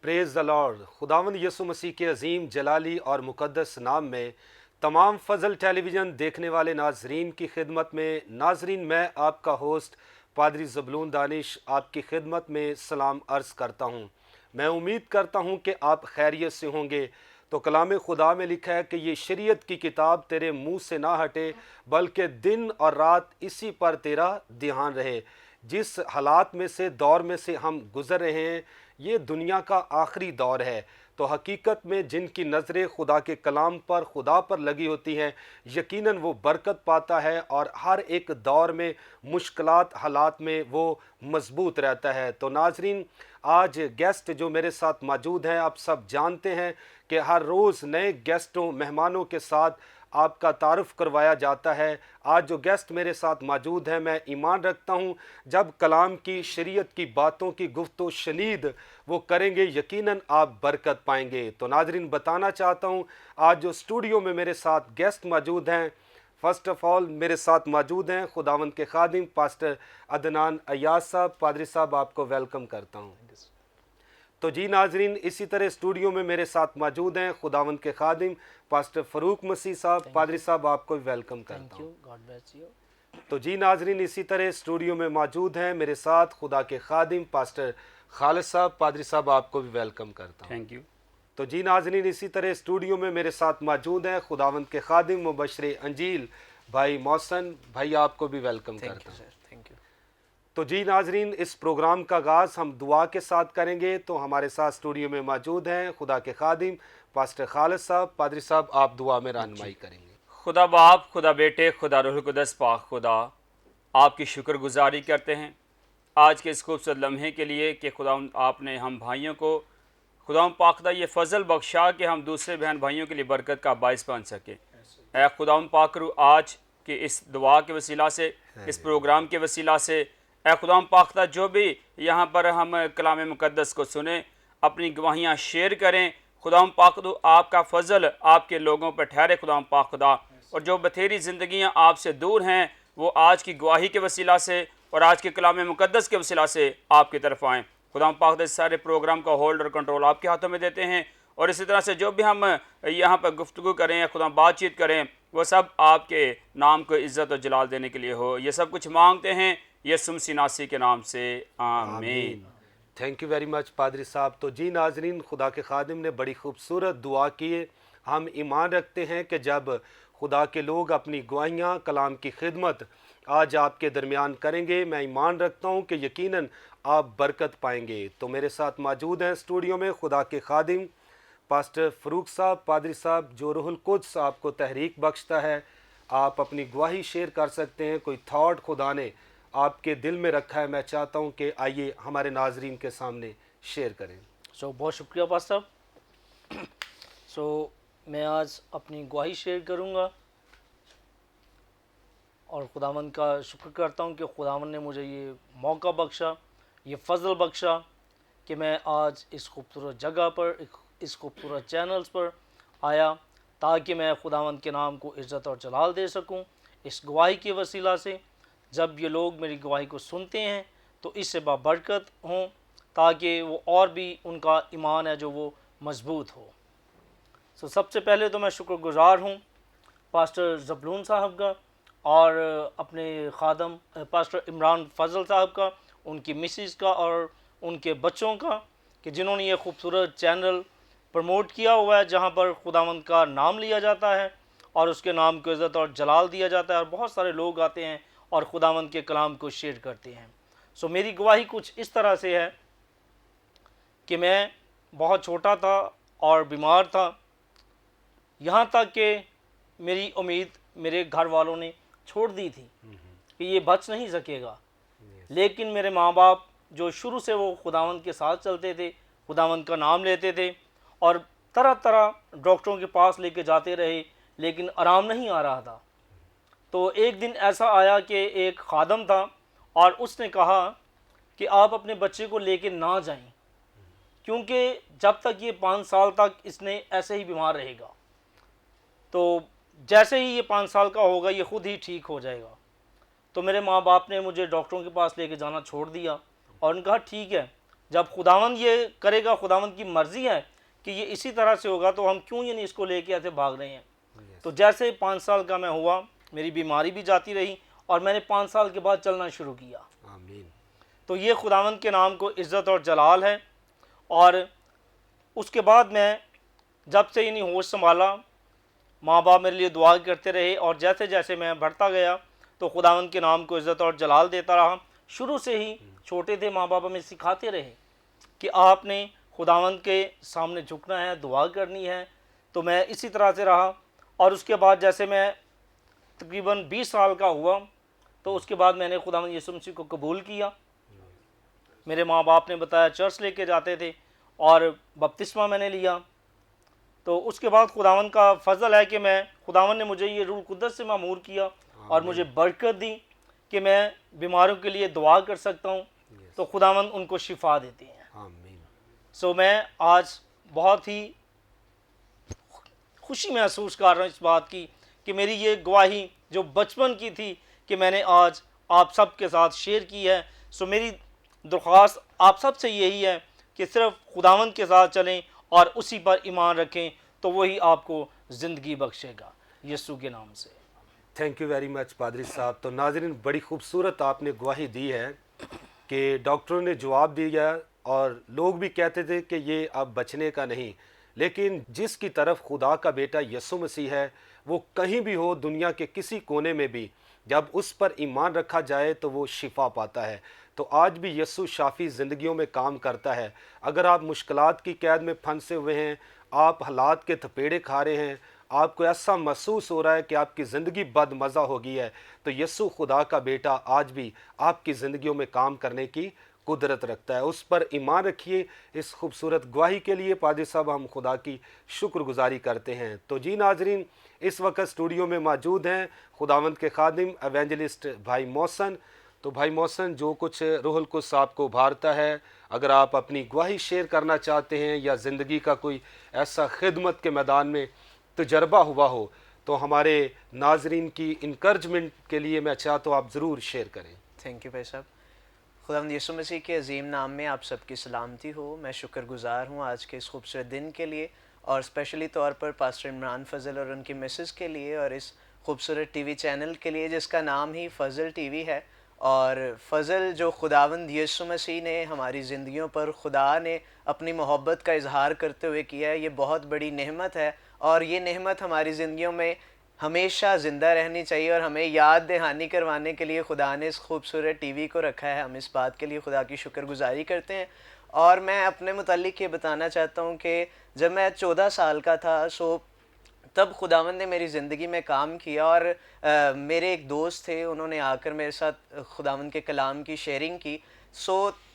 پریز دا lord. خداوند یسوع مسیح کے عظیم جلالی اور مقدس نام میں تمام فضل ٹیلی ویژن دیکھنے والے ناظرین کی خدمت میں میں آپ کا ہوسٹ پادری زبلون دانش آپ کی خدمت میں سلام عرض کرتا ہوں۔ میں امید کرتا ہوں کہ آپ خیریت سے ہوں گے۔ تو کلام خدا میں لکھا ہے کہ یہ شریعت کی کتاب تیرے منہ سے نہ ہٹے بلکہ دن اور رات اسی پر تیرا دھیان رہے۔ جس حالات میں سے دور میں سے ہم گزر رہے ہیں یہ دنیا کا آخری دور ہے، تو حقیقت میں جن کی نظریں خدا کے کلام پر خدا پر لگی ہوتی ہیں یقیناً وہ برکت پاتا ہے اور ہر ایک دور میں مشکلات حالات میں وہ مضبوط رہتا ہے۔ تو ناظرین، آج گیسٹ جو میرے ساتھ موجود ہیں، آپ سب جانتے ہیں کہ ہر روز نئے گیسٹوں مہمانوں کے ساتھ آپ کا تعارف کروایا جاتا ہے۔ آج جو گیسٹ میرے ساتھ موجود ہیں، میں ایمان رکھتا ہوں جب کلام کی شریعت کی باتوں کی گفت و شنید وہ کریں گے یقیناً آپ برکت پائیں گے۔ تو ناظرین، بتانا چاہتا ہوں آج جو اسٹوڈیو میں میرے ساتھ گیسٹ موجود ہیں، فرسٹ آف آل میرے ساتھ موجود ہیں خداوند کے خادم پاسٹر عدنان ایاز صاحب۔ پادری صاحب، آپ کو ویلکم کرتا ہوں۔ تو جی ناظرین، اسی طرح اسٹوڈیو میں میرے ساتھ موجود ہیں خداوند کے خادم پاسٹر فاروق مسیح صاحب۔ پادری صاحب، آپ کو ویلکم کرتا ہوں۔ تو جی ناظرین، اسی طرح اسٹوڈیو میں موجود ہیں میرے ساتھ خدا کے خادم پاسٹر خالد صاحب۔ پادری صاحب، آپ کو بھی ویلکم کرتا ہوں۔ Thank you. تو جی ناظرین، اسی طرح اسٹوڈیو میں میرے ساتھ موجود ہیں خداوند کے خادم مبشر انجیل بھائی محسن بھائی، آپ کو بھی ویلکم کرتا ہوں۔ Thank you. تو جی ناظرین، اس پروگرام کا آغاز ہم دعا کے ساتھ کریں گے۔ تو ہمارے ساتھ اسٹوڈیو میں موجود ہیں خدا کے خادم پاسٹر خالد صاحب۔ پادری صاحب، آپ دعا میں رہنمائی کریں گے۔ خدا باپ، خدا بیٹے، خدا روح القدس پاک خدا، آپ کی شکر گزاری کرتے ہیں آج کے اس خوبصورت لمحے کے لیے کہ خدا آپ نے ہم بھائیوں کو خدا پاک خدا یہ فضل بخشا کہ ہم دوسرے بہن بھائیوں کے لیے برکت کا باعث بن سکیں۔ اے خدا پاک رو، آج کے اس دعا کے وسیلہ سے، اس پروگرام کے وسیلہ سے، اے خدا پاک خدا جو بھی یہاں پر ہم کلام مقدس کو سنیں، اپنی گواہیاں شیئر کریں، خدا پاک خدا آپ کا فضل آپ کے لوگوں پر ٹھہرے خدا پاک خدا، اور جو بتھیری زندگیاں آپ سے دور ہیں وہ آج کی گواہی کے وسیلہ سے اور آج کے کلام مقدس کے وسیلہ سے آپ کی طرف آئیں۔ خدا پاک اس سارے پروگرام کا ہولڈ اور کنٹرول آپ کے ہاتھوں میں دیتے ہیں، اور اسی طرح سے جو بھی ہم یہاں پر گفتگو کریں یا خدا بات چیت کریں وہ سب آپ کے نام کو عزت و جلال دینے کے لیے ہو۔ یہ سب کچھ مانگتے ہیں یسوع مسیح ناصری کے نام سے، آمین۔ تھینک یو ویری مچ پادری صاحب۔ تو جی ناظرین، خدا کے خادم نے بڑی خوبصورت دعا کی ہے۔ ہم ایمان رکھتے ہیں کہ جب خدا کے لوگ اپنی گواہیاں کلام کی خدمت آج آپ کے درمیان کریں گے، میں ایمان رکھتا ہوں کہ یقیناً آپ برکت پائیں گے۔ تو میرے ساتھ موجود ہیں اسٹوڈیو میں خدا کے خادم پاسٹر فاروق صاحب۔ پادری صاحب، جو روح القدس آپ کو تحریک بخشتا ہے آپ اپنی گواہی شیئر کر سکتے ہیں، کوئی تھاٹ خدا نے آپ کے دل میں رکھا ہے، میں چاہتا ہوں کہ آئیے ہمارے ناظرین کے سامنے شیئر کریں۔ بہت شکریہ پاسٹر صاحب۔ میں آج اپنی گواہی شیئر کروں گا اور خداوند کا شکر کرتا ہوں کہ خداوند نے مجھے یہ موقع بخشا، یہ فضل بخشا کہ میں آج اس خوبصورت جگہ پر، اس خوبصورت چینلز پر آیا تاکہ میں خداوند کے نام کو عزت اور جلال دے سکوں اس گواہی کے وسیلہ سے۔ جب یہ لوگ میری گواہی کو سنتے ہیں تو اس سے بابرکت ہوں تاکہ وہ اور بھی ان کا ایمان ہے جو وہ مضبوط ہو۔ سب سے پہلے تو میں شکر گزار ہوں پاسٹر زبلون صاحب کا اور اپنے خادم پاسٹر عمران فضل صاحب کا، ان کی مسز کا اور ان کے بچوں کا، کہ جنہوں نے یہ خوبصورت چینل پروموٹ کیا ہوا ہے جہاں پر خداوند کا نام لیا جاتا ہے اور اس کے نام کو عزت اور جلال دیا جاتا ہے، اور بہت سارے لوگ آتے ہیں اور خداوند کے کلام کو شیئر کرتے ہیں۔ میری گواہی کچھ اس طرح سے ہے کہ میں بہت چھوٹا تھا اور بیمار تھا، یہاں تک کہ میری امید میرے گھر والوں نے چھوڑ دی تھی کہ یہ بچ نہیں سکے گا، لیکن میرے ماں باپ جو شروع سے وہ خداوند کے ساتھ چلتے تھے، خداوند کا نام لیتے تھے اور طرح طرح ڈاکٹروں کے پاس لے کے جاتے رہے لیکن آرام نہیں آ رہا تھا۔ تو ایک دن ایسا آیا کہ ایک خادم تھا اور اس نے کہا کہ آپ اپنے بچے کو لے کے نہ جائیں کیونکہ جب تک یہ 5 سال تک اس نے ایسے ہی بیمار رہے گا، تو جیسے ہی یہ 5 سال کا ہوگا یہ خود ہی ٹھیک ہو جائے گا۔ تو میرے ماں باپ نے مجھے ڈاکٹروں کے پاس لے کے جانا چھوڑ دیا اور ان کہا ٹھیک ہے جب خداوند یہ کرے گا، خداوند کی مرضی ہے کہ یہ اسی طرح سے ہوگا، تو ہم کیوں یہ نہیں اس کو لے کے ایسے بھاگ رہے ہیں؟ تو جیسے 5 سال کا میں ہوا، میری بیماری بھی جاتی رہی اور میں نے 5 سال کے بعد چلنا شروع کیا۔ آمین۔ تو یہ خداوند کے نام کو عزت اور جلال ہے۔ اور اس کے بعد میں جب سے یعنی ہوش سنبھالا، ماں باپ میرے لیے دعا کرتے رہے، اور جیسے جیسے میں بڑھتا گیا تو خداوند کے نام کو عزت اور جلال دیتا رہا۔ شروع سے ہی چھوٹے تھے، ماں باپ ہمیں سکھاتے رہے کہ آپ نے خداوند کے سامنے جھکنا ہے، دعا کرنی ہے۔ تو میں اسی طرح سے رہا، اور اس کے بعد جیسے میں تقریباً 20 سال کا ہوا تو اس کے بعد میں نے خداوند یسوع مسیح کو قبول کیا۔ میرے ماں باپ نے بتایا، چرچ لے کے جاتے تھے، اور بپتسمہ میں نے لیا۔ تو اس کے بعد خداوند کا فضل ہے کہ خداوند نے مجھے یہ روح القدس سے معمور کیا اور مجھے برکت دی کہ میں بیماروں کے لیے دعا کر سکتا ہوں، تو خداوند ان کو شفا دیتے ہیں۔ آمین۔ سو میں آج بہت ہی خوشی محسوس کر رہا ہوں اس بات کی کہ میری یہ گواہی جو بچپن کی تھی کہ میں نے آج آپ سب کے ساتھ شیئر کی ہے۔ سو میری درخواست آپ سب سے یہی ہے کہ صرف خداوند کے ساتھ چلیں اور اسی پر ایمان رکھیں، تو وہی آپ کو زندگی بخشے گا، یسوع کے نام سے۔ تھینک یو ویری مچ پادری صاحب۔ تو ناظرین، بڑی خوبصورت آپ نے گواہی دی ہے کہ ڈاکٹروں نے جواب دیا اور لوگ بھی کہتے تھے کہ یہ اب بچنے کا نہیں، لیکن جس کی طرف خدا کا بیٹا یسوع مسیح ہے، وہ کہیں بھی ہو دنیا کے کسی کونے میں بھی، جب اس پر ایمان رکھا جائے تو وہ شفا پاتا ہے۔ تو آج بھی یسوع شافی زندگیوں میں کام کرتا ہے۔ اگر آپ مشکلات کی قید میں پھنسے ہوئے ہیں، آپ حالات کے تھپیڑے کھا رہے ہیں، آپ کو ایسا محسوس ہو رہا ہے کہ آپ کی زندگی بد مزہ ہو گئی ہے، تو یسوع خدا کا بیٹا آج بھی آپ کی زندگیوں میں کام کرنے کی قدرت رکھتا ہے۔ اس پر ایمان رکھیے۔ اس خوبصورت گواہی کے لیے پادری صاحب ہم خدا کی شکر گزاری کرتے ہیں۔ تو جی ناظرین، اس وقت اسٹوڈیو میں موجود ہیں خداوند کے خادم ایونجلسٹ بھائی محسن۔ تو بھائی محسن، جو کچھ روح القدس آپ کو ابھارتا ہے، اگر آپ اپنی گواہی شیئر کرنا چاہتے ہیں یا زندگی کا کوئی ایسا خدمت کے میدان میں تجربہ ہوا ہو، تو ہمارے ناظرین کی انکرجمنٹ کے لیے میں چاہتا ہوں آپ ضرور شیئر کریں۔ تھینک یو بھائی صاحب۔ خداوند یسوع مسیح کے عظیم نام میں آپ سب کی سلامتی ہو۔ میں شکر گزار ہوں آج کے اس خوبصورت دن کے لیے، اور اسپیشلی طور پر پاسٹر عمران فضل اور ان کی مسز کے لیے، اور اس خوبصورت ٹی وی چینل کے لیے جس کا نام ہی فضل ٹی وی ہے۔ اور فضل جو خداوند یسوع مسیح نے ہماری زندگیوں پر، خدا نے اپنی محبت کا اظہار کرتے ہوئے کیا ہے، یہ بہت بڑی نعمت ہے، اور یہ نعمت ہماری زندگیوں میں ہمیشہ زندہ رہنی چاہیے، اور ہمیں یاد دہانی کروانے کے لیے خدا نے اس خوبصورت ٹی وی کو رکھا ہے۔ ہم اس بات کے لیے خدا کی شکر گزاری کرتے ہیں۔ اور میں اپنے متعلق یہ بتانا چاہتا ہوں کہ جب میں 14 سال کا تھا، تب خداوند نے میری زندگی میں کام کیا، اور میرے ایک دوست تھے، انہوں نے آ کر میرے ساتھ خداوند کے کلام کی شیئرنگ کی۔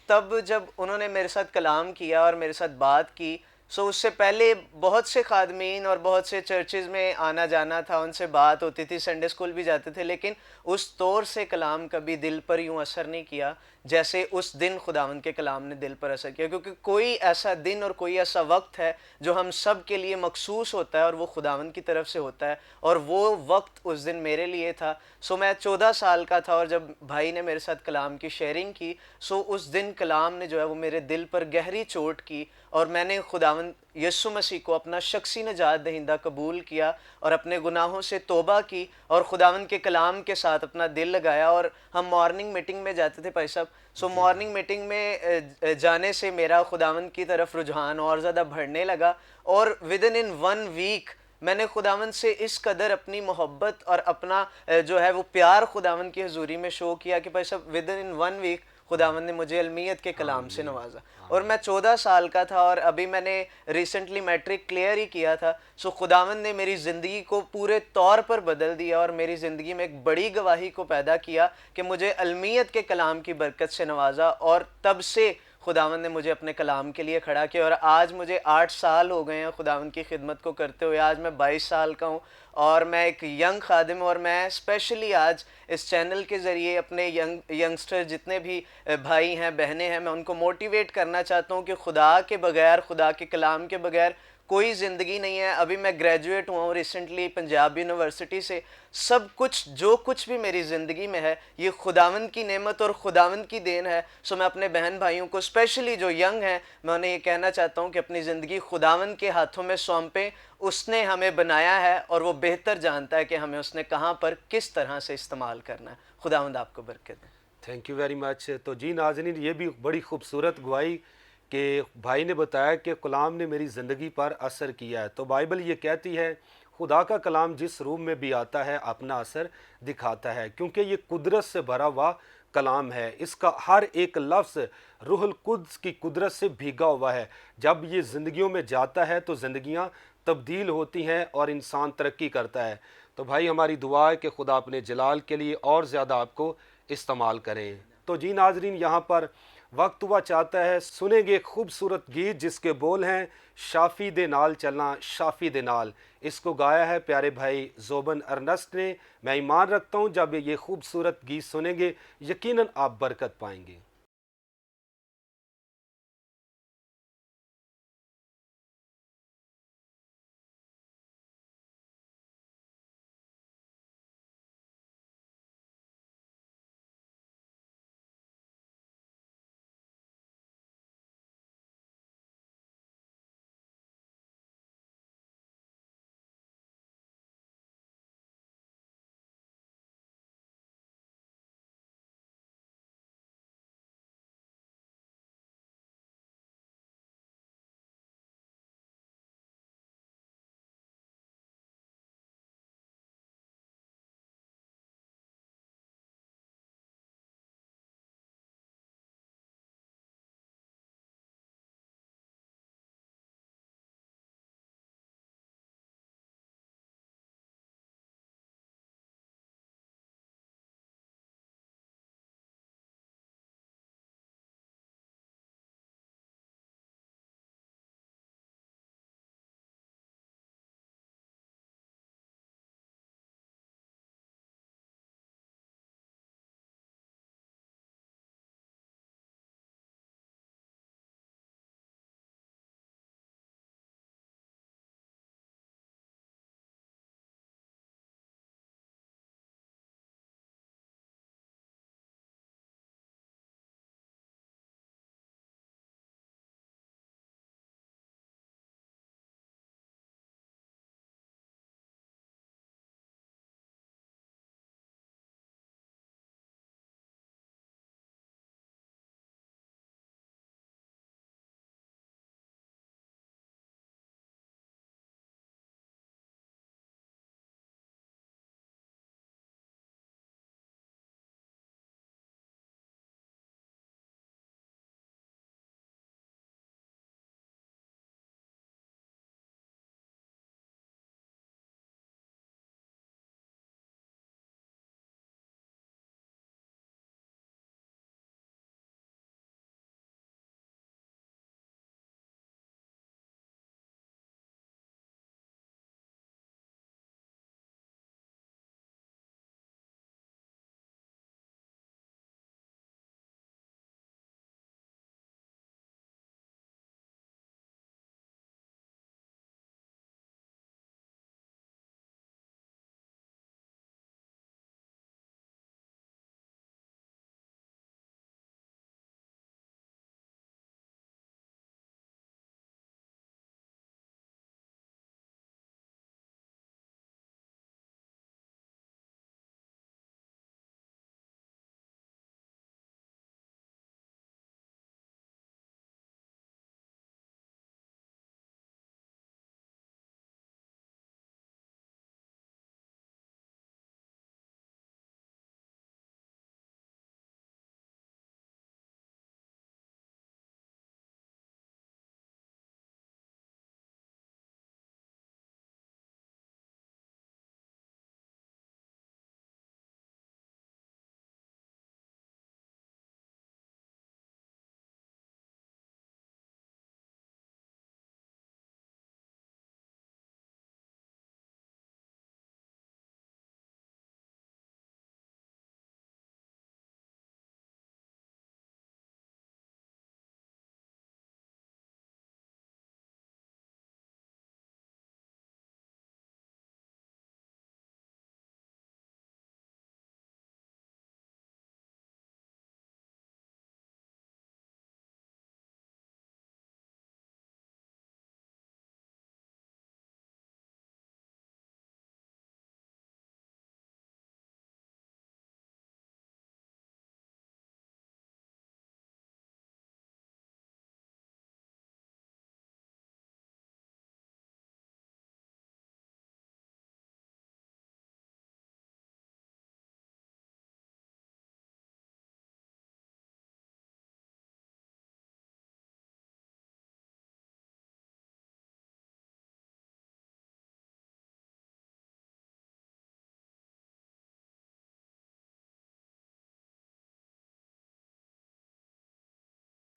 تب جب انہوں نے میرے ساتھ کلام کیا اور میرے ساتھ بات کی، اس سے پہلے بہت سے خادمین اور بہت سے چرچز میں آنا جانا تھا، ان سے بات ہوتی تھی، سنڈے اسکول بھی جاتے تھے، لیکن اس طور سے کلام کبھی دل پر یوں اثر نہیں کیا جیسے اس دن خداوند کے کلام نے دل پر اثر کیا، کیونکہ کوئی ایسا دن اور کوئی ایسا وقت ہے جو ہم سب کے لیے مخصوص ہوتا ہے، اور وہ خداوند کی طرف سے ہوتا ہے، اور وہ وقت اس دن میرے لیے تھا۔ میں 14 سال کا تھا، اور جب بھائی نے میرے ساتھ کلام کی شیئرنگ کی، اس دن کلام نے جو ہے وہ میرے دل پر گہری چوٹ کی، اور میں نے خداوند یسوع مسیح کو اپنا شخصی نجات دہندہ قبول کیا، اور اپنے گناہوں سے توبہ کی، اور خداوند کے کلام کے ساتھ اپنا دل لگایا۔ اور ہم مارننگ میٹنگ میں جاتے تھے بھائی صاحب، مارننگ میٹنگ میں جانے سے میرا خداوند کی طرف رجحان اور زیادہ بڑھنے لگا، اور ودن ان 1 ویک میں نے خداوند سے اس قدر اپنی محبت اور اپنا جو ہے وہ پیار خداوند کی حضوری میں شو کیا کہ بھائی صاحب ودن ان 1 ویک خداوند نے مجھے علمیت کے کلام سے نوازا، اور میں 14 سال کا تھا، اور ابھی میں نے ریسنٹلی میٹرک کلیئر ہی کیا تھا۔ خداوند نے میری زندگی کو پورے طور پر بدل دیا، اور میری زندگی میں ایک بڑی گواہی کو پیدا کیا کہ مجھے علمیت کے کلام کی برکت سے نوازا، اور تب سے خداوند نے مجھے اپنے کلام کے لیے کھڑا کیا، اور آج مجھے 8 سال ہو گئے ہیں خداوند کی خدمت کو کرتے ہوئے۔ آج میں 22 سال کا ہوں، اور میں ایک ینگ خادم ہوں، اور میں اسپیشلی آج اس چینل کے ذریعے اپنے ینگسٹر جتنے بھی بھائی ہیں، بہنیں ہیں، میں ان کو موٹیویٹ کرنا چاہتا ہوں کہ خدا کے بغیر، خدا کے کلام کے بغیر کوئی زندگی نہیں ہے. ابھی میں گریجویٹ ہوا ہوں ریسنٹلی پنجاب یونیورسٹی سے. سب کچھ جو کچھ بھی میری زندگی میں ہے یہ خداوند کی نعمت اور خداوند کی دین ہے. سو میں اپنے بہن بھائیوں کو اسپیشلی جو ینگ ہیں میں انہیں یہ کہنا چاہتا ہوں کہ اپنی زندگی خداوند کے ہاتھوں میں سونپیں. اس نے ہمیں بنایا ہے اور وہ بہتر جانتا ہے کہ ہمیں اس نے کہاں پر کس طرح سے استعمال کرنا ہے. خداوند آپ کو برکت دے. Thank you very much. تو جی ناظرین، یہ بھی بڑی خوبصورت گواہی کہ بھائی نے بتایا کہ کلام نے میری زندگی پر اثر کیا ہے. تو بائبل یہ کہتی ہے خدا کا کلام جس روم میں بھی آتا ہے اپنا اثر دکھاتا ہے، کیونکہ یہ قدرت سے بھرا ہوا کلام ہے. اس کا ہر ایک لفظ روح القدس کی قدرت سے بھیگا ہوا ہے. جب یہ زندگیوں میں جاتا ہے تو زندگیاں تبدیل ہوتی ہیں اور انسان ترقی کرتا ہے. تو بھائی ہماری دعا ہے کہ خدا اپنے جلال کے لیے اور زیادہ آپ کو استعمال کریں. تو جی ناظرین، یہاں پر وقت ہوا چاہتا ہے سنیں گے خوبصورت گیت جس کے بول ہیں شافی دے نال چلنا شافی دے نال. اس کو گایا ہے پیارے بھائی زوبن ارنسٹ نے. میں ایمان رکھتا ہوں جب یہ خوبصورت گیت سنیں گے یقیناً آپ برکت پائیں گے.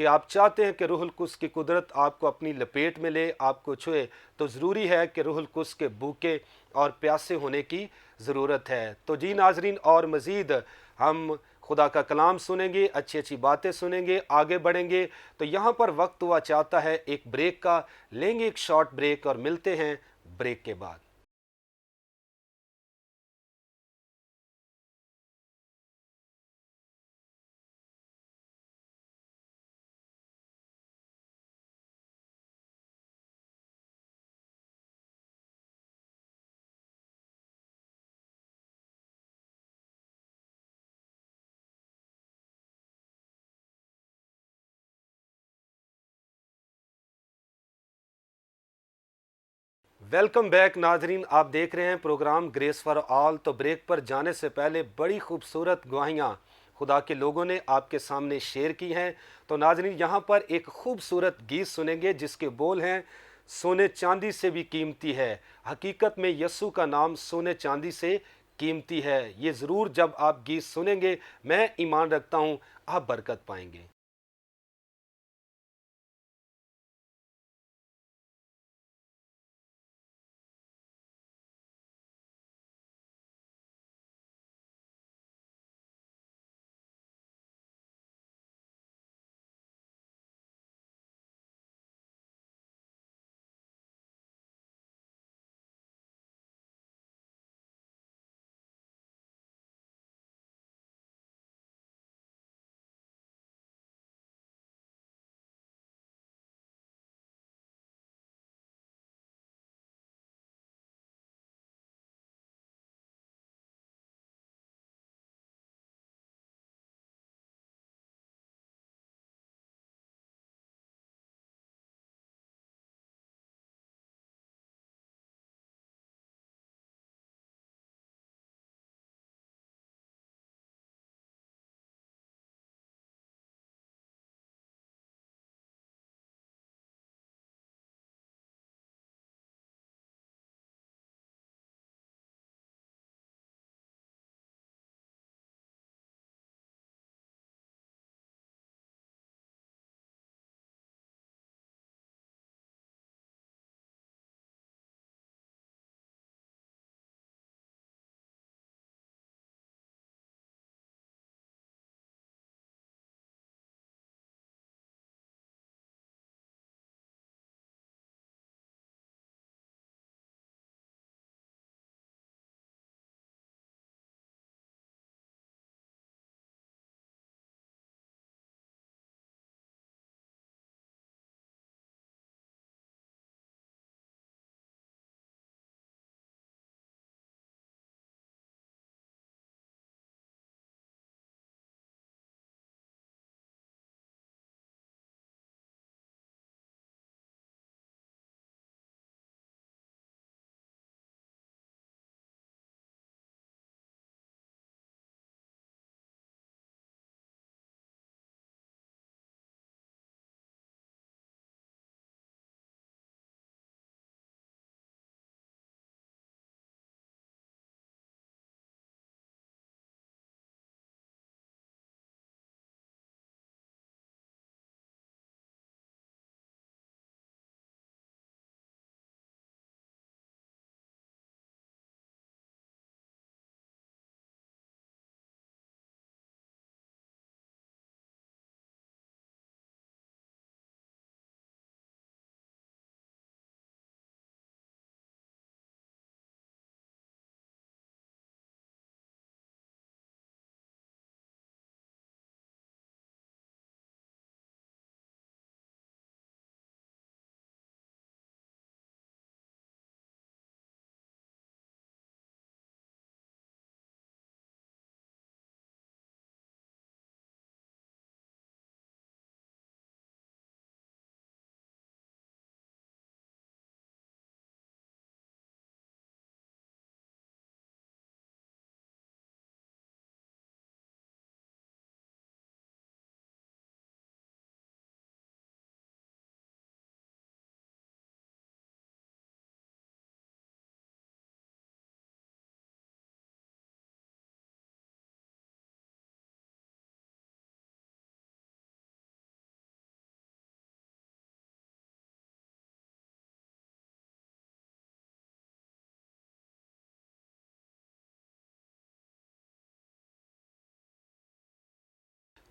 کہ آپ چاہتے ہیں کہ روح القدس کی قدرت آپ کو اپنی لپیٹ میں لے، آپ کو چھوئے، تو ضروری ہے کہ روح القدس کے بھوکے اور پیاسے ہونے کی ضرورت ہے۔ تو جی ناظرین، اور مزید ہم خدا کا کلام سنیں گے، اچھی اچھی باتیں سنیں گے، آگے بڑھیں گے۔ تو یہاں پر وقت ہوا چاہتا ہے ایک بریک کا، لیں گے ایک شارٹ بریک اور ملتے ہیں بریک کے بعد۔ ویلکم بیک ناظرین، آپ دیکھ رہے ہیں پروگرام گریس فار آل۔ تو بریک پر جانے سے پہلے بڑی خوبصورت گواہیاں خدا کے لوگوں نے آپ کے سامنے شیئر کی ہیں۔ تو ناظرین، یہاں پر ایک خوبصورت گیت سنیں گے جس کے بول ہیں، سونے چاندی سے بھی قیمتی ہے۔ حقیقت میں یسوع کا نام سونے چاندی سے قیمتی ہے۔ یہ ضرور جب آپ گیت سنیں گے، میں ایمان رکھتا ہوں آپ برکت پائیں گے۔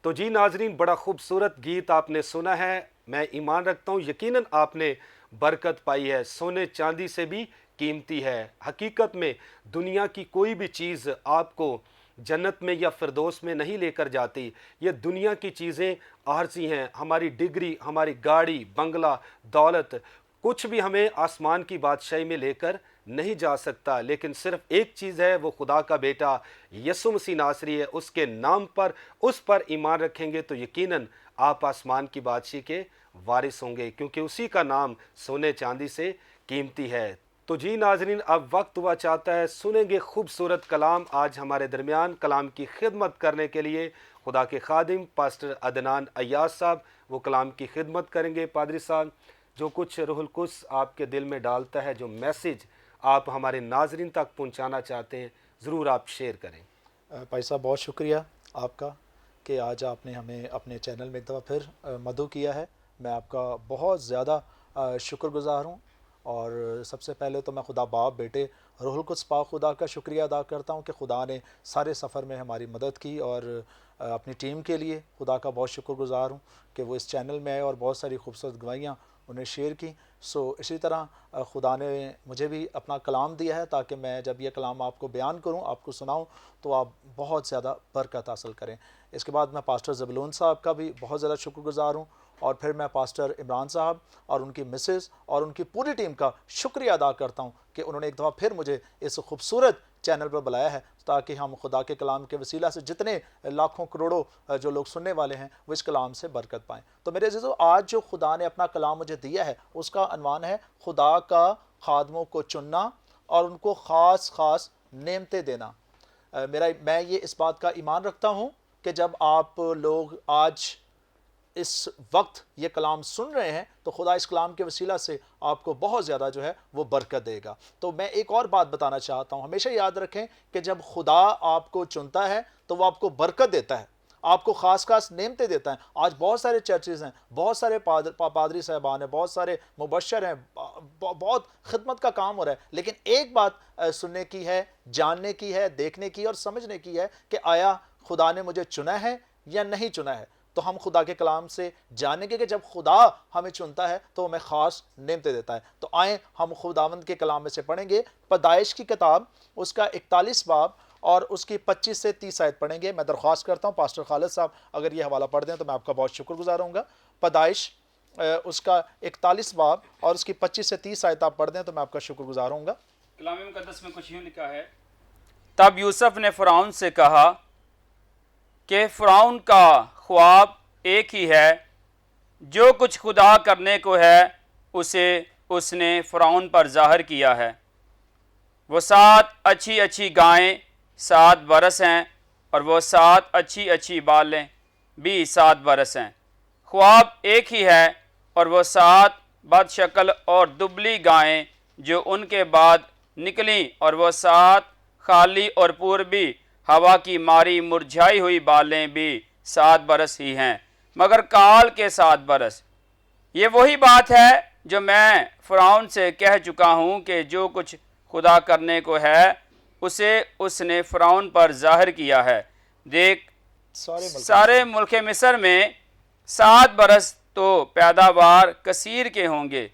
تو جی ناظرین، بڑا خوبصورت گیت آپ نے سنا ہے. میں ایمان رکھتا ہوں یقیناً آپ نے برکت پائی ہے. سونے چاندی سے بھی قیمتی ہے. حقیقت میں دنیا کی کوئی بھی چیز آپ کو جنت میں یا فردوس میں نہیں لے کر جاتی. یہ دنیا کی چیزیں عارضی ہیں. ہماری ڈگری، ہماری گاڑی، بنگلہ، دولت، کچھ بھی ہمیں آسمان کی بادشاہی میں لے کر نہیں جا سکتا. لیکن صرف ایک چیز ہے، وہ خدا کا بیٹا یسوع مسیح ناصری ہے. اس کے نام پر، اس پر ایمان رکھیں گے تو یقیناً آپ آسمان کی بادشاہی کے وارث ہوں گے، کیونکہ اسی کا نام سونے چاندی سے قیمتی ہے. تو جی ناظرین، اب وقت ہوا چاہتا ہے سنیں گے خوبصورت کلام. آج ہمارے درمیان کلام کی خدمت کرنے کے لیے خدا کے خادم پاسٹر عدنان ایاز صاحب وہ کلام کی خدمت کریں گے. پادری صاحب، جو کچھ روح القدس آپ کے دل میں ڈالتا ہے، جو میسیج آپ ہمارے ناظرین تک پہنچانا چاہتے ہیں، ضرور آپ شیئر کریں. بھائی صاحب، بہت شکریہ آپ کا کہ آج آپ نے ہمیں اپنے چینل میں ایک دفعہ پھر مدعو کیا ہے. میں آپ کا بہت زیادہ شکر گزار ہوں. اور سب سے پہلے تو میں خدا باپ، بیٹے، روح القدس پاک خدا کا شکریہ ادا کرتا ہوں کہ خدا نے سارے سفر میں ہماری مدد کی. اور اپنی ٹیم کے لیے خدا کا بہت شکر گزار ہوں کہ وہ اس چینل میں آئے اور بہت ساری خوبصورت گواہیاں انہیں شیئر کی. اسی طرح خدا نے مجھے بھی اپنا کلام دیا ہے تاکہ میں جب یہ کلام آپ کو بیان کروں، آپ کو سناؤں، تو آپ بہت زیادہ برکت حاصل کریں. اس کے بعد میں پاسٹر زبلون صاحب کا بھی بہت زیادہ شکر گزار ہوں. اور پھر میں پاسٹر عمران صاحب اور ان کی مسز اور ان کی پوری ٹیم کا شکریہ ادا کرتا ہوں کہ انہوں نے ایک دفعہ پھر مجھے اس خوبصورت چینل پر بلایا ہے تاکہ ہم خدا کے کلام کے وسیلہ سے جتنے لاکھوں کروڑوں جو لوگ سننے والے ہیں وہ اس کلام سے برکت پائیں. تو میرے عزیزو، آج جو خدا نے اپنا کلام مجھے دیا ہے اس کا عنوان ہے خدا کا خادموں کو چننا اور ان کو خاص خاص نعمتیں دینا. میں یہ اس بات کا ایمان رکھتا ہوں کہ جب آپ لوگ آج اس وقت یہ کلام سن رہے ہیں تو خدا اس کلام کے وسیلہ سے آپ کو بہت زیادہ جو ہے وہ برکت دے گا. تو میں ایک اور بات بتانا چاہتا ہوں، ہمیشہ یاد رکھیں کہ جب خدا آپ کو چنتا ہے تو وہ آپ کو برکت دیتا ہے، آپ کو خاص خاص نعمتیں دیتا ہے. آج بہت سارے چرچز ہیں، بہت سارے پادری صاحبان ہیں، بہت سارے مبشر ہیں، بہت خدمت کا کام ہو رہا ہے، لیکن ایک بات سننے کی ہے، جاننے کی ہے، دیکھنے کی اور سمجھنے کی ہے کہ آیا خدا نے مجھے چنا ہے یا نہیں چنا ہے. تو ہم خدا کے کلام سے جانیں گے کہ جب خدا ہمیں چنتا ہے تو ہمیں خاص نعمتیں دیتا ہے. تو آئیں ہم خداوند کے کلام میں سے پڑھیں گے. پیدائش کی کتاب اس کا 41 باب اور اس کی 25 سے 30 آیت پڑھیں گے. میں درخواست کرتا ہوں پاسٹر خالد صاحب اگر یہ حوالہ پڑھ دیں تو میں آپ کا بہت شکر گزار ہوں گا. پیدائش اس کا 41 باب اور اس کی 25 سے 30 آیت آپ پڑھ دیں تو میں آپ کا شکر گزار ہوں گا. کلام مقدس میں کچھ یوں لکھا ہے، تب یوسف نے فرعون سے کہا کہ فرعون کا خواب ایک ہی ہے، جو کچھ خدا کرنے کو ہے اسے اس نے فرعون پر ظاہر کیا ہے. وہ 7 اچھی اچھی گائیں 7 برس ہیں اور وہ 7 اچھی اچھی بالیں بھی 7 برس ہیں. خواب ایک ہی ہے اور وہ 7 بد شکل اور دبلی گائیں جو ان کے بعد نکلیں اور وہ 7 خالی اور پوربی ہوا کی ماری مرجھائی ہوئی بالیں بھی 7 برس ہی ہیں، مگر کال کے 7 برس. یہ وہی بات ہے جو میں فرعون سے کہہ چکا ہوں کہ جو کچھ خدا کرنے کو ہے اسے اس نے فرعون پر ظاہر کیا ہے. دیکھ، سارے ملک مصر میں 7 برس تو پیداوار کثیر کے ہوں گے،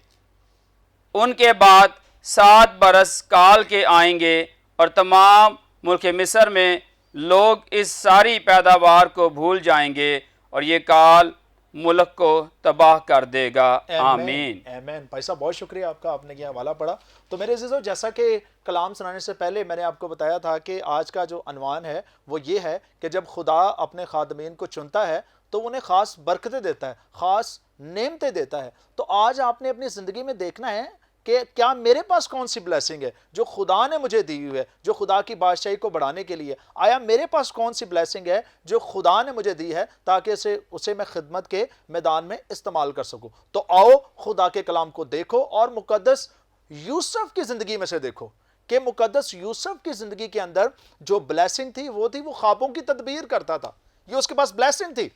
ان کے بعد 7 برس کال کے آئیں گے اور تمام ملک مصر میں لوگ اس ساری پیداوار کو بھول جائیں گے اور یہ کال ملک کو تباہ کر دے گا. آمین. آمین. بھائی صاحب بہت شکریہ آپ کا، آپ نے یہ حوالہ پڑھا. تو میرے عزیزو، جیسا کہ کلام سنانے سے پہلے میں نے آپ کو بتایا تھا کہ آج کا جو عنوان ہے وہ یہ ہے کہ جب خدا اپنے خادمین کو چنتا ہے تو انہیں خاص برکتیں دیتا ہے، خاص نعمتیں دیتا ہے. تو آج آپ نے اپنی زندگی میں دیکھنا ہے کہ کیا میرے پاس کون سی بلیسنگ ہے جو خدا نے مجھے دی ہوئی ہے، جو خدا کی بادشاہی کو بڑھانے کے لیے. آیا میرے پاس کون سی بلیسنگ ہے جو خدا نے مجھے دی ہے تاکہ اسے میں خدمت کے میدان میں استعمال کر سکوں. تو آؤ خدا کے کلام کو دیکھو اور مقدس یوسف کی زندگی میں سے دیکھو کہ مقدس یوسف کی زندگی کے اندر جو بلیسنگ تھی وہ خوابوں کی تدبیر کرتا تھا. یہ اس کے پاس بلیسنگ تھی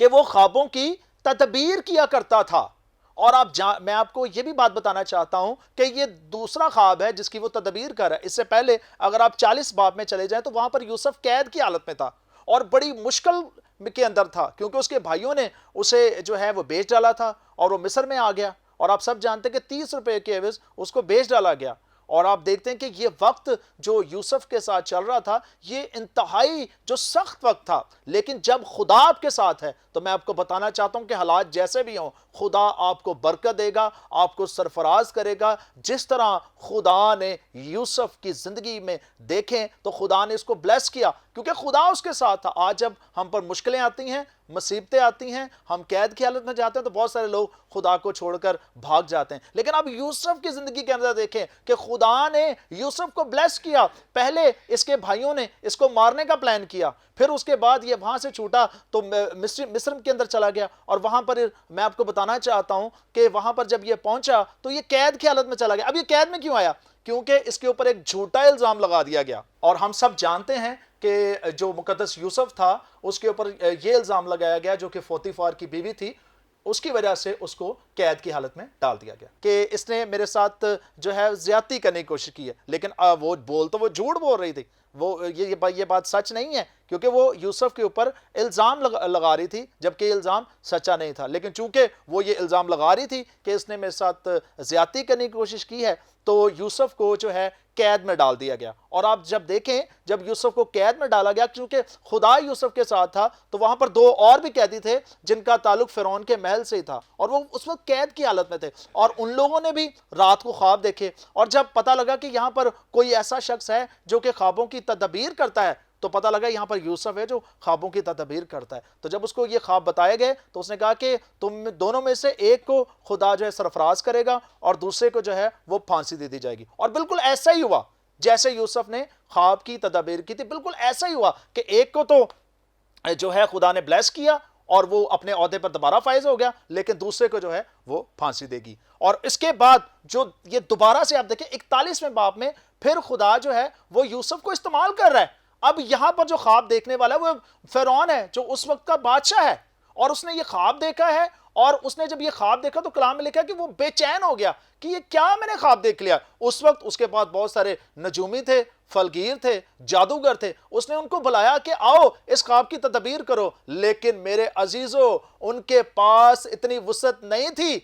کہ وہ خوابوں کی تدبیر کیا کرتا تھا. اور میں آپ کو یہ بھی بات بتانا چاہتا ہوں کہ یہ دوسرا خواب ہے جس کی وہ تدبیر کر رہا ہے. اس سے پہلے اگر آپ 40 باب میں چلے جائیں تو وہاں پر یوسف قید کی حالت میں تھا اور بڑی مشکل کے اندر تھا کیونکہ اس کے بھائیوں نے اسے جو ہے وہ بیچ ڈالا تھا اور وہ مصر میں آ گیا، اور آپ سب جانتے ہیں کہ 30 روپے کے عوض اس کو بیچ ڈالا گیا۔ اور آپ دیکھتے ہیں کہ یہ وقت جو یوسف کے ساتھ چل رہا تھا یہ انتہائی جو سخت وقت تھا، لیکن جب خدا آپ کے ساتھ ہے تو میں آپ کو بتانا چاہتا ہوں کہ حالات جیسے بھی ہوں خدا آپ کو برکت دے گا، آپ کو سرفراز کرے گا۔ جس طرح خدا نے یوسف کی زندگی میں دیکھیں تو خدا نے اس کو بلیس کیا کیونکہ خدا اس کے ساتھ تھا۔ آج جب ہم پر مشکلیں آتی ہیں، مصیبتیں آتی ہیں، ہم قید کی حالت میں جاتے ہیں تو بہت سارے لوگ خدا کو چھوڑ کر بھاگ جاتے ہیں، لیکن اب یوسف کی زندگی کے اندر دیکھیں کہ خدا نے یوسف کو بلیس کیا۔ پہلے اس کے بھائیوں نے اس کو مارنے کا پلان کیا، پھر اس کے بعد یہ وہاں سے چھوٹا تو مصر کے اندر چلا گیا، اور وہاں پر میں آپ کو بتانا چاہتا ہوں کہ وہاں پر جب یہ پہنچا تو یہ قید کی حالت میں چلا گیا۔ اب یہ قید میں کیوں آیا؟ کیونکہ اس کے اوپر ایک جھوٹا الزام لگا دیا گیا، اور ہم سب جانتے ہیں کہ جو مقدس یوسف تھا اس کے اوپر یہ الزام لگایا گیا جو کہ پوتیفار کی بیوی تھی، اس کی وجہ سے اس کو قید کی حالت میں ڈال دیا گیا کہ اس نے میرے ساتھ جو ہے زیادتی کرنے کی کوشش کی ہے، لیکن وہ وہ جھوٹ بول رہی تھی، وہ یہ بات سچ نہیں ہے کیونکہ وہ یوسف کے اوپر الزام لگا رہی تھی جبکہ یہ الزام سچا نہیں تھا، لیکن چونکہ وہ یہ الزام لگا رہی تھی کہ اس نے میرے ساتھ زیادتی کرنے کی کوشش کی ہے تو یوسف کو جو ہے قید میں ڈال دیا گیا۔ اور آپ جب دیکھیں جب یوسف کو قید میں ڈالا گیا کیونکہ خدا یوسف کے ساتھ تھا تو وہاں پر 2 اور بھی قیدی تھے جن کا تعلق فرعون کے محل سے ہی تھا، اور وہ اس وقت قید کی حالت میں تھے، اور ان لوگوں نے بھی رات کو خواب دیکھے، اور جب پتہ لگا کہ یہاں پر کوئی ایسا شخص ہے جو کہ خوابوں کی تدبیر کرتا ہے تو پتہ لگا یہاں پر یوسف ہے جو خوابوں کی تدبیر کرتا ہے۔ تو جب اس کو یہ خواب بتائے گئے تو اس نے کہا کہ تم دونوں میں سے ایک کو خدا جو ہے سرفراز کرے گا اور دوسرے کو جو ہے وہ پھانسی دے دی جائے گی، اور بالکل ایسا ہی ہوا جیسے یوسف نے خواب کی تدبیر کی تھی، بالکل ایسا ہی ہوا کہ ایک کو تو جو ہے خدا نے بلیس کیا اور وہ اپنے عہدے پر دوبارہ فائز ہو گیا، لیکن دوسرے کو جو ہے وہ پھانسی دے گی۔ اور اس کے بعد جو یہ دوبارہ سے آپ دیکھیں 41ویں باب میں پھر خدا جو ہے وہ یوسف کو استعمال کر رہا ہے۔ اب یہاں پر جو خواب دیکھنے والا ہے وہ فرعون ہے جو اس وقت کا بادشاہ ہے، اور اس نے یہ خواب دیکھا ہے، اور اس نے جب یہ خواب دیکھا تو کلام میں لکھا کہ وہ بے چین ہو گیا کہ یہ کیا میں نے خواب دیکھ لیا۔ اس وقت اس کے بعد بہت سارے نجومی تھے، فلگیر تھے، جادوگر تھے، اس نے ان کو بلایا کہ آؤ اس خواب کی تدبیر کرو، لیکن میرے عزیزو ان کے پاس اتنی وسعت نہیں تھی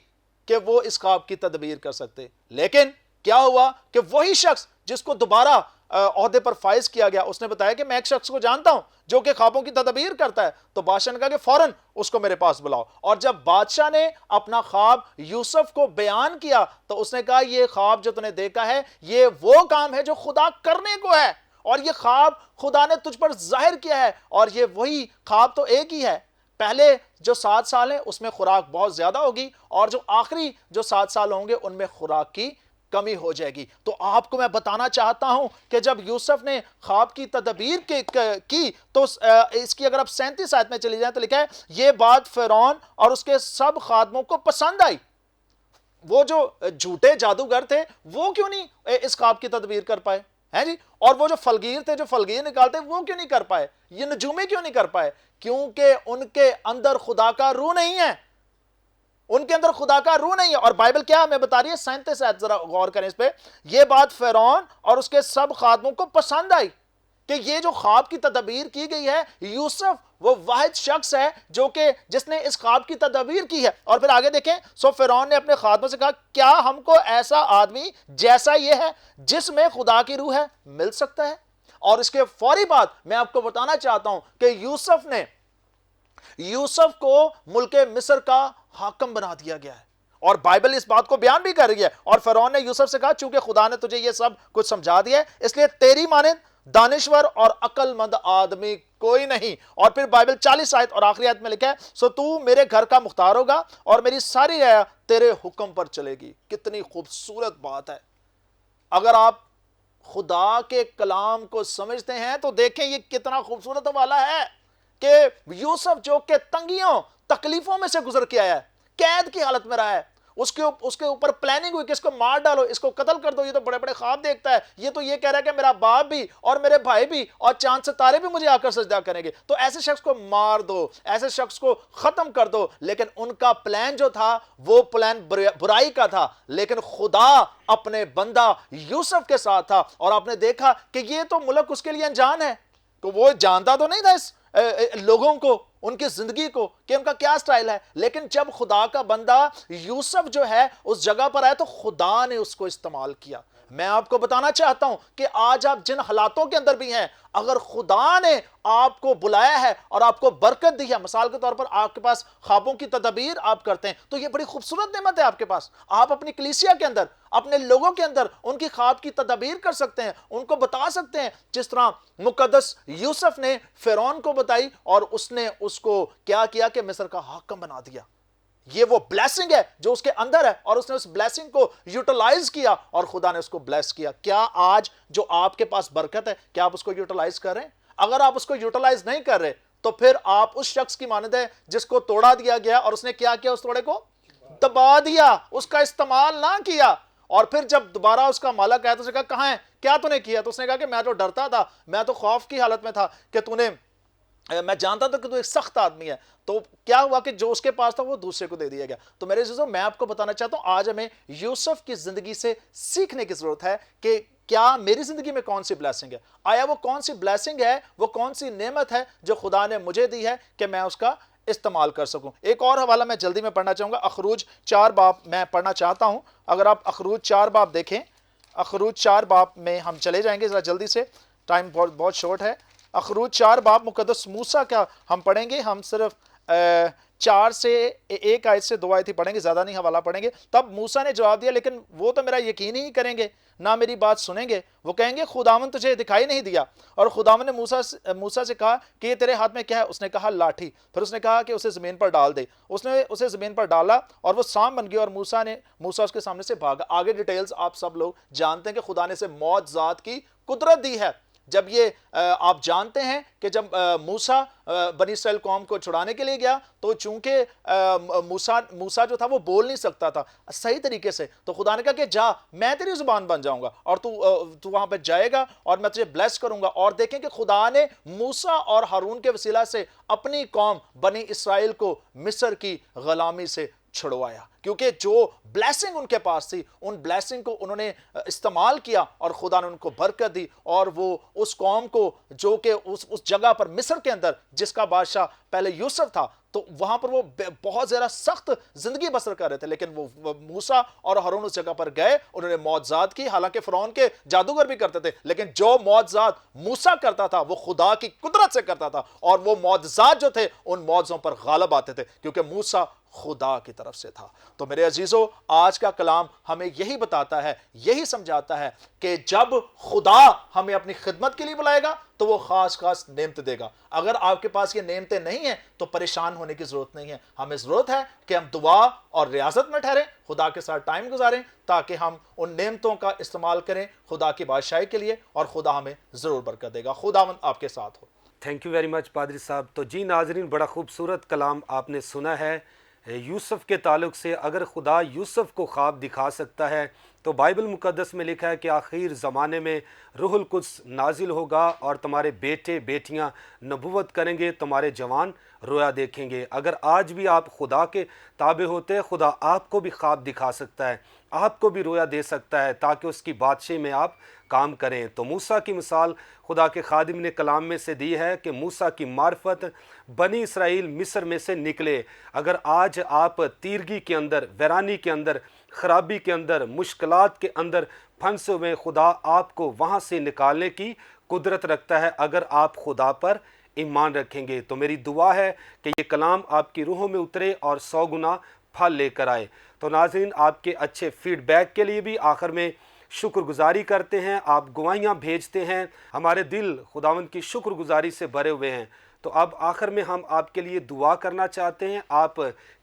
کہ وہ اس خواب کی تدبیر کر سکتے۔ لیکن کیا ہوا کہ وہی شخص جس کو دوبارہ عہدے پر فائز کیا گیا اس نے بتایا کہ میں ایک شخص کو جانتا ہوں جو کہ خوابوں کی تدبیر کرتا ہے، تو بادشاہ نے کہا کہ فوراً اس کو میرے پاس بلاؤ۔ اور جب بادشاہ نے اپنا خواب یوسف کو بیان کیا تو اس نے کہا یہ خواب جو تو نے دیکھا ہے یہ وہ کام ہے جو خدا کرنے کو ہے، اور یہ خواب خدا نے تجھ پر ظاہر کیا ہے، اور یہ وہی خواب تو ایک ہی ہے۔ پہلے جو 7 سال ہیں اس میں خوراک بہت زیادہ ہوگی، اور جو آخری جو 7 سال ہوں گے ان میں خوراک کی کمی ہو جائے گی۔ تو آپ کو میں بتانا چاہتا ہوں کہ جب یوسف نے خواب کی تدبیر کی تو اس کی اگر آپ 37 آیت میں چلی جائیں تو لکھا ہے یہ بات فرعون اور اس کے سب خادموں کو پسند آئی۔ وہ جو جھوٹے جادوگر تھے وہ کیوں نہیں اس خواب کی تدبیر کر پائے ہیں جی، اور وہ جو فلگیر تھے جو فلگیر نکالتے وہ کیوں نہیں کر پائے، یہ نجومی کیوں نہیں کر پائے؟ کیونکہ ان کے اندر خدا کا روح نہیں ہے، ان کے اندر خدا کا روح نہیں ہے۔ اور بائبل کیا ہمیں بتا رہی ہے 37 آیت، ذرا غور کریں اس پہ، یہ بات فرعون اور اس کے سب خادموں کو پسند آئی کہ یہ جو خواب کی تدبیر کی گئی ہے یوسف وہ واحد شخص ہے جو کہ جس نے اس خواب کی تدبیر کی ہے۔ اور پھر آگے دیکھیں، سو فرعون نے اپنے خادموں سے کہا کیا ہم کو ایسا آدمی جیسا یہ ہے جس میں خدا کی روح ہے مل سکتا ہے؟ اور اس کے فوری بعد میں آپ کو بتانا چاہتا ہوں کہ یوسف کو ملک مصر کا حاکم بنا دیا گیا ہے، اور بائبل اس بات کو بیان بھی کر رہی ہے۔ اور فرعون نے یوسف سے کہا چونکہ خدا نے تجھے یہ سب کچھ سمجھا دیا ہے اس لیے تیری مانند دانشور اور عقل مند آدمی کوئی نہیں۔ اور پھر بائبل 40 آیت اور آخری آیت میں لکھا ہے سو تو میرے گھر کا مختار ہوگا اور میری ساری رعایا تیرے حکم پر چلے گی۔ کتنی خوبصورت بات ہے۔ اگر آپ خدا کے کلام کو سمجھتے ہیں تو دیکھیں یہ کتنا خوبصورت والا ہے کہ یوسف جو کہ تنگیوں تکلیفوں میں سے گزر کے آیا ہے، قید کی حالت میں رہا ہے، اس کے اوپر پلاننگ ہوئی کہ اس کو مار ڈالو، اس کو قتل کر دو، یہ تو بڑے بڑے خواب دیکھتا ہے، یہ تو یہ کہہ رہا ہے کہ میرا باپ بھی اور میرے بھائی بھی اور چاند ستارے بھی مجھے آ کر سجدہ کریں گے، تو ایسے شخص کو مار دو، ایسے شخص کو ختم کر دو۔ لیکن ان کا پلان جو تھا وہ پلان برائی کا تھا، لیکن خدا اپنے بندہ یوسف کے ساتھ تھا، اور آپ نے دیکھا کہ یہ تو ملک اس کے لیے انجان ہے، تو وہ جانتا تو نہیں تھا اس لوگوں کو، ان کی زندگی کو کہ ان کا کیا سٹائل ہے. لیکن جب خدا کا بندہ یوسف جو ہے اس جگہ پر آیا تو خدا نے اس کو استعمال کیا. میں آپ کو بتانا چاہتا ہوں کہ آج آپ جن حالاتوں کے اندر بھی ہیں, اگر خدا نے آپ کو بلایا ہے اور آپ کو برکت دی ہے, مثال کے طور پر آپ کے پاس خوابوں کی تدبیر آپ کرتے ہیں, تو یہ بڑی خوبصورت نعمت ہے آپ کے پاس. آپ اپنی کلیسیا کے اندر, اپنے لوگوں کے اندر ان کی خواب کی تدبیر کر سکتے ہیں, ان کو بتا سکتے ہیں, جس طرح مقدس یوسف نے فرعون کو بتائی اور اس نے اس کو کیا کیا کہ مصر کا حاکم بنا دیا. یہ وہ بلیسنگ ہے جو اس کے اندر ہے, اور اس نے اس بلیسنگ کو یوٹیلائز کیا اور خدا نے اس کو بلیس کیا. کیا آج جو آپ کے پاس برکت ہے, کیا آپ اس کو یوٹیلائز کر رہے ہیں؟ اگر آپ اس کو یوٹیلائز نہیں کر رہے تو پھر آپ اس شخص کی مانند ہے جس کو توڑا دیا گیا اور اس نے کیا کیا, اس توڑے کو دبا دیا, اس کا استعمال نہ کیا. اور پھر جب دوبارہ اس کا مالک آیا تو اس نے کہا کہاں ہے, کیا تو نے کیا؟ تو اس نے کہا کہ میں تو ڈرتا تھا, میں تو خوف کی حالت میں تھا کہ تو نے, میں جانتا تھا کہ تو ایک سخت آدمی ہے. تو کیا ہوا کہ جو اس کے پاس تھا وہ دوسرے کو دے دیا گیا. تو میرے عزیزو, میں آپ کو بتانا چاہتا ہوں آج ہمیں یوسف کی زندگی سے سیکھنے کی ضرورت ہے کہ کیا میری زندگی میں کون سی بلیسنگ ہے, آیا وہ کون سی بلیسنگ ہے, وہ کون سی نعمت ہے جو خدا نے مجھے دی ہے کہ میں اس کا استعمال کر سکوں. ایک اور حوالہ میں جلدی میں پڑھنا چاہوں گا, اخروج 4 باب میں پڑھنا چاہتا ہوں. اگر آپ اخروج 4 باب دیکھیں, اخروج 4 باب میں ہم چلے جائیں گے ذرا جلدی سے, ٹائم بہت شورٹ ہے. اخروج 4 باب مقدس موسیٰ کا ہم پڑھیں گے, ہم صرف 4 سے 1 آیت سے 2 آیت ہی پڑھیں گے, زیادہ نہیں حوالہ پڑھیں گے. تب موسیٰ نے جواب دیا, لیکن وہ تو میرا یقین ہی کریں گے, نہ میری بات سنیں گے. وہ کہیں گے خداوند تجھے دکھائی نہیں دیا. اور خداوند نے موسیٰ سے کہا کہ یہ تیرے ہاتھ میں کیا ہے؟ اس نے کہا لاٹھی. پھر اس نے کہا کہ اسے زمین پر ڈال دے. اس نے اسے زمین پر ڈالا اور وہ سام بن گیا, اور موسیٰ اس کے سامنے سے بھاگا. آگے ڈیٹیلز آپ سب لوگ جانتے ہیں کہ خدا نے اسے معجزات کی قدرت دی ہے. جب یہ آپ جانتے ہیں کہ جب موسیٰ بنی اسرائیل قوم کو چھڑانے کے لیے گیا تو چونکہ موسیٰ جو تھا وہ بول نہیں سکتا تھا صحیح طریقے سے, تو خدا نے کہا کہ جا, میں تیری زبان بن جاؤں گا اور تو وہاں پہ جائے گا اور میں تجھے بلیس کروں گا. اور دیکھیں کہ خدا نے موسیٰ اور ہارون کے وسیلہ سے اپنی قوم بنی اسرائیل کو مصر کی غلامی سے چھڑوایا, کیونکہ جو بلیسنگ ان کے پاس تھی ان بلیسنگ کو انہوں نے استعمال کیا اور خدا نے ان کو برکت دی. اور وہ اس قوم کو جو کہ اس جگہ پر مصر کے اندر جس کا بادشاہ پہلے یوسف تھا, تو وہاں پر وہ بہت زیادہ سخت زندگی بسر کر رہے تھے, لیکن وہ موسیٰ اور ہارون اس جگہ پر گئے, انہوں نے معجزات کی. حالانکہ فرعون کے جادوگر بھی کرتے تھے, لیکن جو معجزات موسیٰ کرتا تھا وہ خدا کی قدرت سے کرتا تھا, اور وہ معجزات جو تھے ان معجزوں پر غالب آتے تھے کیونکہ موسیٰ خدا کی طرف سے تھا. تو میرے عزیزو, آج کا کلام ہمیں یہی بتاتا ہے, یہی سمجھاتا ہے کہ جب خدا ہمیں اپنی خدمت کے لیے بلائے گا تو وہ خاص نعمت دے گا. اگر آپ کے پاس یہ نعمتیں نہیں ہیں تو پریشان ہونے کی ضرورت نہیں ہے. ہمیں ضرورت ہے کہ ہم دعا اور ریاضت میں ٹھہریں, خدا کے ساتھ ٹائم گزاریں, تاکہ ہم ان نعمتوں کا استعمال کریں خدا کی بادشاہی کے لیے, اور خدا ہمیں ضرور برکت دے گا. خداوند آپ کے ساتھ ہو. تھینک یو ویری مچ پادری صاحب. تو جی ناظرین, بڑا خوبصورت کلام آپ نے سنا ہے یوسف کے تعلق سے. اگر خدا یوسف کو خواب دکھا سکتا ہے تو بائبل مقدس میں لکھا ہے کہ آخر زمانے میں روح القدس نازل ہوگا اور تمہارے بیٹے بیٹیاں نبوت کریں گے, تمہارے جوان رویا دیکھیں گے. اگر آج بھی آپ خدا کے تابع ہوتے ہیں, خدا آپ کو بھی خواب دکھا سکتا ہے, آپ کو بھی رویا دے سکتا ہے تاکہ اس کی بادشاہی میں آپ کام کریں. تو موسیٰ کی مثال خدا کے خادم نے کلام میں سے دی ہے کہ موسیٰ کی معرفت بنی اسرائیل مصر میں سے نکلے. اگر آج آپ تیرگی کے اندر, ویرانی کے اندر, خرابی کے اندر, مشکلات کے اندر پھنسے ہوئے, خدا آپ کو وہاں سے نکالنے کی قدرت رکھتا ہے اگر آپ خدا پر ایمان رکھیں گے. تو میری دعا ہے کہ یہ کلام آپ کی روحوں میں اترے اور 100 گنا پھل لے کر آئے. تو ناظرین, آپ کے اچھے فیڈ بیک کے لیے بھی آخر میں شکر گزاری کرتے ہیں, آپ گواہیاں بھیجتے ہیں, ہمارے دل خداوند کی شکر گزاری سے بھرے ہوئے ہیں. تو اب آخر میں ہم آپ کے لیے دعا کرنا چاہتے ہیں. آپ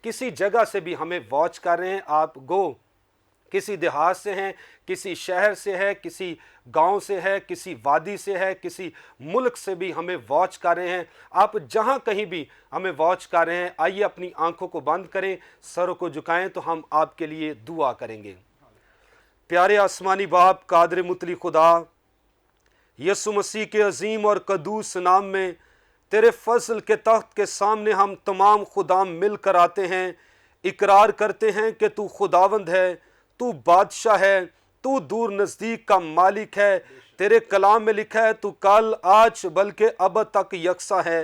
کسی جگہ سے بھی ہمیں واچ کر رہے ہیں, آپ کسی دیہات سے ہیں, کسی شہر سے ہے, کسی گاؤں سے ہے, کسی وادی سے ہے, کسی ملک سے بھی ہمیں واچ کر رہے ہیں, آپ جہاں کہیں بھی ہمیں واچ کر رہے ہیں, آئیے اپنی آنکھوں کو بند کریں, سروں کو جھکائیں, تو ہم آپ کے لیے دعا کریں گے. پیارے آسمانی باپ, قادر مطلق خدا, یسوع مسیح کے عظیم اور قدوس نام میں تیرے فضل کے تخت کے سامنے ہم تمام خدام مل کر آتے ہیں, اقرار کرتے ہیں کہ تو خداوند ہے, تو بادشاہ ہے, تو دور نزدیک کا مالک ہے. تیرے کلام میں لکھا ہے تو کل, آج, بلکہ اب تک یکساں ہے.